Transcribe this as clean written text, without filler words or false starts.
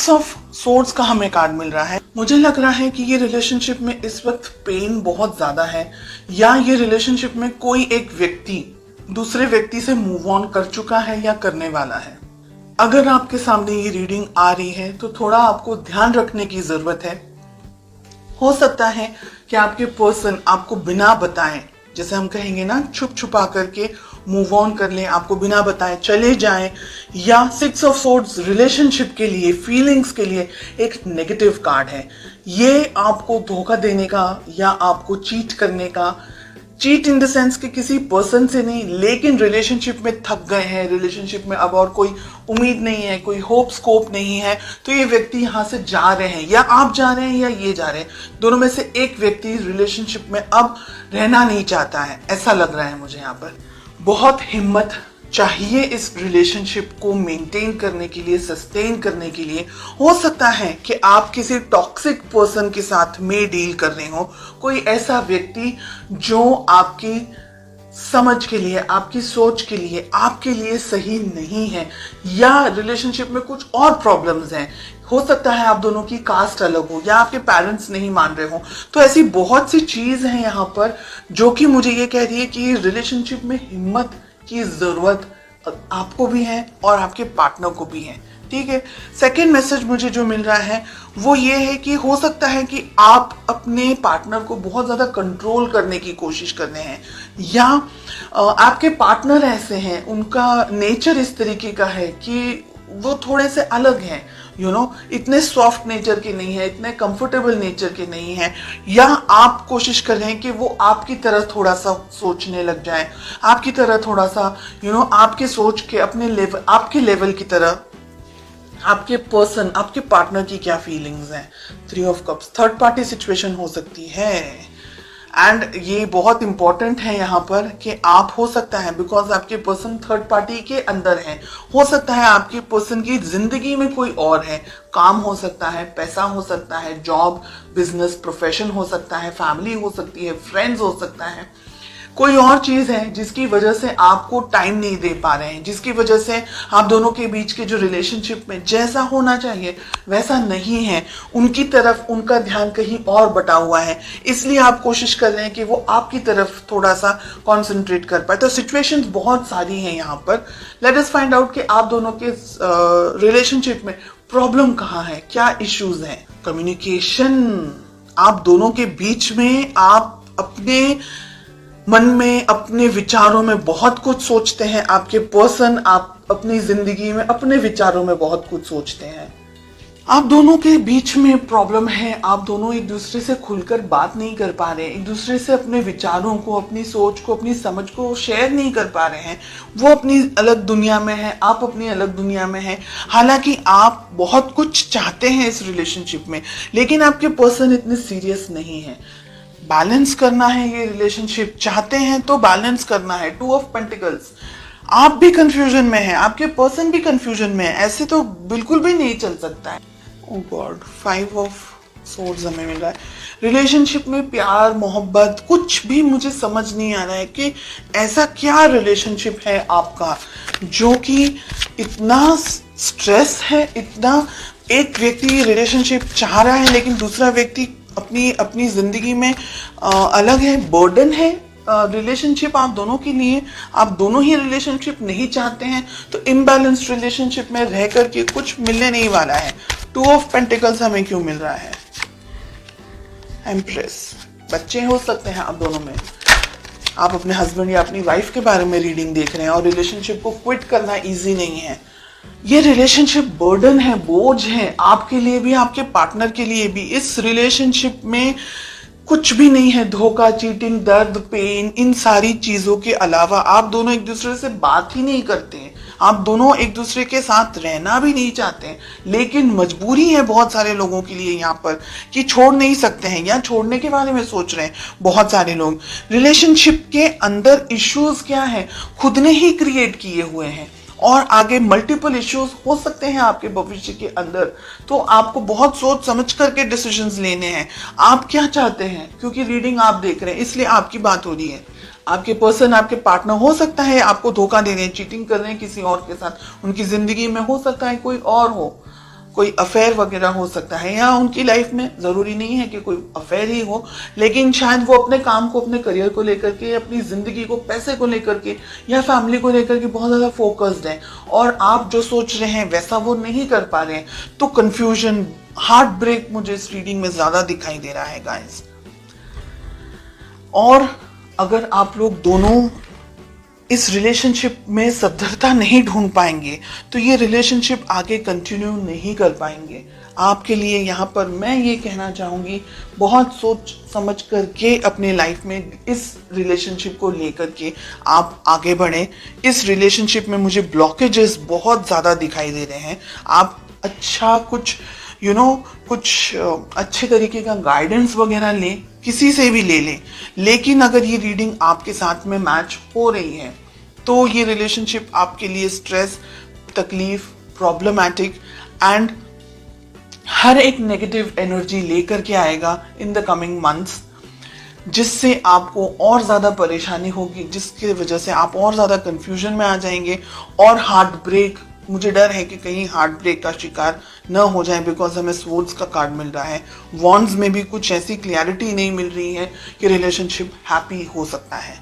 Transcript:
Six of swords का हमें card मिल रहा है। मुझे लग रहा है कि ये रिलेशनशिप में इस वक्त पेन बहुत ज्यादा है, या ये रिलेशनशिप में कोई एक व्यक्ति दूसरे व्यक्ति से मूव ऑन कर चुका है या करने वाला है। अगर आपके सामने ये रीडिंग आ रही है तो थोड़ा आपको ध्यान रखने की जरूरत है। हो सकता है कि आपके पर्सन आपको बिना बताए, जैसे हम कहेंगे ना, छुप छुपा करके मूव ऑन कर लें, आपको बिना बताए चले जाएं, या सिक्स ऑफ सोर्ड्स रिलेशनशिप के लिए, फीलिंग्स के लिए एक नेगेटिव कार्ड है। ये आपको धोखा देने का या आपको चीट करने का, चीट इन द सेंस कि किसी पर्सन से नहीं, लेकिन रिलेशनशिप में थक गए हैं, रिलेशनशिप में अब और कोई उम्मीद नहीं है, कोई होप स्कोप नहीं है, तो ये व्यक्ति यहाँ से जा रहे हैं, या आप जा रहे हैं या ये जा रहे हैं। दोनों में से एक व्यक्ति रिलेशनशिप में अब रहना नहीं चाहता है, ऐसा लग रहा है मुझे यहाँ पर। बहुत हिम्मत चाहिए इस रिलेशनशिप को मेंटेन करने के लिए, सस्टेन करने के लिए। हो सकता है कि आप किसी टॉक्सिक पर्सन के साथ में डील कर रहे हो, कोई ऐसा व्यक्ति जो आपकी समझ के लिए, आपकी सोच के लिए, आपके लिए सही नहीं है, या रिलेशनशिप में कुछ और प्रॉब्लम्स हैं। हो सकता है आप दोनों की कास्ट अलग हो, या आपके पेरेंट्स नहीं मान रहे हो। तो ऐसी बहुत सी चीज हैं यहाँ पर जो कि मुझे ये कह रही है कि रिलेशनशिप में हिम्मत की जरूरत आपको भी है और आपके पार्टनर को भी है। ठीक है। सेकेंड मैसेज मुझे जो मिल रहा है वो ये है कि हो सकता है कि आप अपने पार्टनर को बहुत ज्यादा कंट्रोल करने की कोशिश कर रहे हैं, या आपके पार्टनर ऐसे हैं, उनका नेचर इस तरीके का है कि वो थोड़े से अलग हैं, इतने सॉफ्ट नेचर के नहीं है, इतने कंफर्टेबल नेचर के नहीं है, या आप कोशिश कर रहे हैं कि वो आपकी तरह थोड़ा सा सोचने लग जाए, आपकी तरह थोड़ा सा आपके सोच के अपने लेवल, आपके लेवल की तरह। आपके पर्सन, आपके पार्टनर की क्या फीलिंग्स हैं। 3 of cups, third party situation हो सकती है, एंड ये बहुत इंपॉर्टेंट है यहाँ पर कि आप, हो सकता है बिकॉज आपके पर्सन थर्ड पार्टी के अंदर है, हो सकता है आपके पर्सन की जिंदगी में कोई और है, काम हो सकता है, पैसा हो सकता है, जॉब, बिजनेस, प्रोफेशन हो सकता है, फैमिली हो सकती है, फ्रेंड्स हो सकता है, कोई और चीज है जिसकी वजह से आपको टाइम नहीं दे पा रहे हैं, जिसकी वजह से आप दोनों के बीच के जो रिलेशनशिप में जैसा होना चाहिए वैसा नहीं है, उनकी तरफ उनका ध्यान कहीं और बटा हुआ है, इसलिए आप कोशिश कर रहे हैं कि वो आपकी तरफ थोड़ा सा कंसंट्रेट कर पाए। तो सिचुएशंस बहुत सारी हैं यहाँ पर। लेट अस फाइंड आउट कि आप दोनों के रिलेशनशिप में प्रॉब्लम कहाँ है, क्या इश्यूज हैं। कम्युनिकेशन, आप दोनों के बीच में आप अपने मन में, अपने विचारों में बहुत कुछ सोचते हैं, आपके पर्सन, आप अपनी जिंदगी में अपने विचारों में बहुत कुछ सोचते हैं। आप दोनों के बीच में प्रॉब्लम है, आप दोनों एक दूसरे से खुलकर बात नहीं कर पा रहे हैं, एक दूसरे से अपने विचारों को, अपनी सोच को, अपनी समझ को शेयर नहीं कर पा रहे हैं। वो अपनी अलग दुनिया में है, आप अपनी अलग दुनिया में हैं। हालांकि आप बहुत कुछ चाहते हैं इस रिलेशनशिप में, लेकिन आपके पर्सन इतने सीरियस नहीं है। बैलेंस करना है ये रिलेशनशिप, चाहते हैं तो बैलेंस करना है। 2 ऑफ पेंटिकल्स, आप भी कंफ्यूजन में हैं, आपके पर्सन भी कंफ्यूजन में है, ऐसे तो बिल्कुल भी नहीं चल सकता है। ओह गॉड, 5 ऑफ सोर्ड्स हमें मिल रहा है। रिलेशनशिप में प्यार, मोहब्बत, कुछ भी मुझे समझ नहीं आ रहा है कि ऐसा क्या रिलेशनशिप है आपका जो कि इतना स्ट्रेस है, इतना, एक व्यक्ति रिलेशनशिप चाह रहा है लेकिन दूसरा व्यक्ति अपनी जिंदगी में अलग है, बर्डन है रिलेशनशिप आप दोनों के लिए। आप दोनों ही रिलेशनशिप नहीं चाहते हैं, तो इम्बैलेंस्ड रिलेशनशिप में रह करके कुछ मिलने नहीं वाला है। 2 ऑफ पेंटिकल्स हमें क्यों मिल रहा है। एम्प्रेस, बच्चे हो सकते हैं आप दोनों में, आप अपने हस्बैंड या अपनी वाइफ के बारे में रीडिंग देख रहे हैं, और रिलेशनशिप को क्विट करना ईजी नहीं है। ये रिलेशनशिप बर्डन है, बोझ है, आपके लिए भी, आपके पार्टनर के लिए भी। इस रिलेशनशिप में कुछ भी नहीं है, धोखा, चीटिंग, दर्द, पेन, इन सारी चीजों के अलावा आप दोनों एक दूसरे से बात ही नहीं करते हैं, आप दोनों एक दूसरे के साथ रहना भी नहीं चाहते हैं, लेकिन मजबूरी है बहुत सारे लोगों के लिए यहाँ पर कि छोड़ नहीं सकते हैं, या छोड़ने के बारे में सोच रहे हैं बहुत सारे लोग। रिलेशनशिप के अंदर इश्यूज क्या है, खुद ने ही क्रिएट किए हुए हैं, और आगे मल्टीपल इश्यूज हो सकते हैं आपके भविष्य के अंदर। तो आपको बहुत सोच समझ करके डिसीजंस लेने हैं, आप क्या चाहते हैं, क्योंकि रीडिंग आप देख रहे हैं इसलिए आपकी बात हो रही है। आपके पर्सन, आपके पार्टनर हो सकता है आपको धोखा दे रहे हैं, चीटिंग कर रहे हैं किसी और के साथ, उनकी जिंदगी में हो सकता है कोई और हो, कोई अफेयर वगैरह हो सकता है, या उनकी लाइफ में ज़रूरी नहीं है कि कोई अफेयर ही हो, लेकिन शायद वो अपने काम को, अपने करियर को लेकर के, अपनी ज़िंदगी को, पैसे को लेकर के या फैमिली को लेकर के बहुत ज़्यादा फोकस्ड है, और आप जो सोच रहे हैं वैसा वो नहीं कर पा रहे हैं। तो कन्फ्यूजन, हार्ट ब्रेक मुझे इस रीडिंग में ज़्यादा दिखाई दे रहा है गाइस। और अगर आप लोग दोनों इस रिलेशनशिप में सद्धरता नहीं ढूंढ पाएंगे तो ये रिलेशनशिप आगे कंटिन्यू नहीं कर पाएंगे। आपके लिए यहाँ पर मैं ये कहना चाहूँगी, बहुत सोच समझ करके अपने लाइफ में इस रिलेशनशिप को लेकर के आप आगे बढ़ें। इस रिलेशनशिप में मुझे ब्लॉकेजेस बहुत ज़्यादा दिखाई दे रहे हैं। आप अच्छा कुछ कुछ अच्छे तरीके का गाइडेंस वगैरह लें, किसी से भी ले लें, लेकिन अगर ये रीडिंग आपके साथ में मैच हो रही है तो ये रिलेशनशिप आपके लिए स्ट्रेस, तकलीफ, प्रॉब्लमैटिक एंड हर एक नेगेटिव एनर्जी लेकर के आएगा इन द कमिंग मंथ्स, जिससे आपको और ज़्यादा परेशानी होगी, जिसकी वजह से आप और ज़्यादा कंफ्यूजन में आ जाएंगे और हार्ट ब्रेक, मुझे डर है कि कहीं हार्ट ब्रेक का शिकार न हो जाए, बिकॉज हमें स्वॉर्ड्स का कार्ड मिल रहा है। वॉन्ड्स में भी कुछ ऐसी क्लैरिटी नहीं मिल रही है कि रिलेशनशिप हैप्पी हो सकता है।